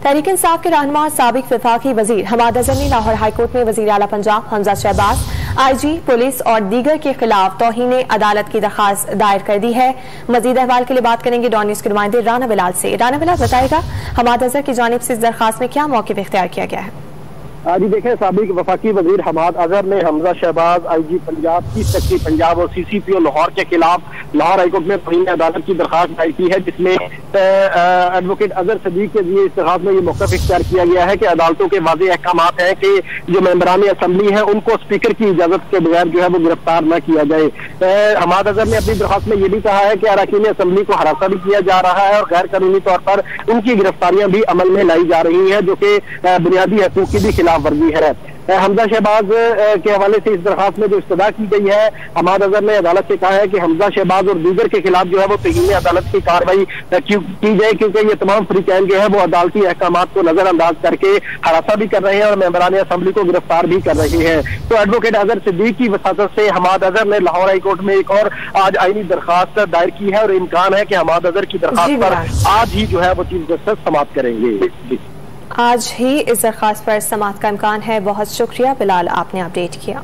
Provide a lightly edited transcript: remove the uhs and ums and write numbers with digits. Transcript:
तहरीक इंसाफ के रहनुमा साबिक वफाकी वजीर हमाद अजहर ने लाहौर हाईकोर्ट में वजीर आला पंजाब हमजा शहबाज, IG, पुलिस और दीगर के खिलाफ तौहीन अदालत की दरखास्त दायर कर दी है। मजीद अहवाल के लिए बात करेंगे डॉन न्यूज़ के नुमाइंदे राना बिलाल से। राना बिलाल बताएगा हमाद अजहर की जानिब से इस दरखास्त में क्या मौक़िफ़ इख्तियार किया गया है। जी देखें, साबिक वफाकी वजीर हमाद अजहर ने Hamza Shahbaz, IG Punjab, chief secretary Punjab और CCPO लाहौर के खिलाफ लाहौर हाईकोर्ट में तौहीन अदालत की दरखास्त दायर की है, जिसमें एडवोकेट अजहर सदीक के लिए इस दरखास्त में ये मौक़िफ़ इख्तियार किया गया है कि अदालतों के वाज़ेह अहकामात हैं कि जो मेंबरान असम्बली है उनको स्पीकर की इजाजत के बगैर जो है वो गिरफ्तार न किया जाए। हमाद अजहर ने अपनी दरखास्त में ये भी कहा है कि अरकान असम्बली को हरासा भी किया जा रहा है और गैर कानूनी तौर पर उनकी गिरफ्तारियां भी अमल में लाई जा रही है, जो कि बुनियादी हकूक़ की भी खिलाफ वर्जी है। हमजा शहबाज के हवाले से इस दरखास्त में जो इस्तदा की गई है, हमाद अजहर ने अदालत से कहा है कि हमजा शहबाज और दीगर के खिलाफ जो है वो तौहीन अदालत की कार्रवाई की जाए, क्योंकि ये तमाम फरीकैन जो है वो अदालती अहकामात को नजरअंदाज करके हरासा भी कर रहे हैं और मेंबरान असम्बली को गिरफ्तार भी कर रहे हैं। तो एडवोकेट अजहर सिद्दीक की वसातत से हमाद अजहर ने लाहौर हाईकोर्ट में एक और आज आईनी दरखास्त दायर की है और इम्कान है कि हमाद अजहर की दरखास्त पर आज ही जो है वो चीफ जस्टिस समाअत करेंगे। आज ही इस दरखास्त पर समाअत का इम्कान है। बहुत शुक्रिया बिलाल, आपने अपडेट किया।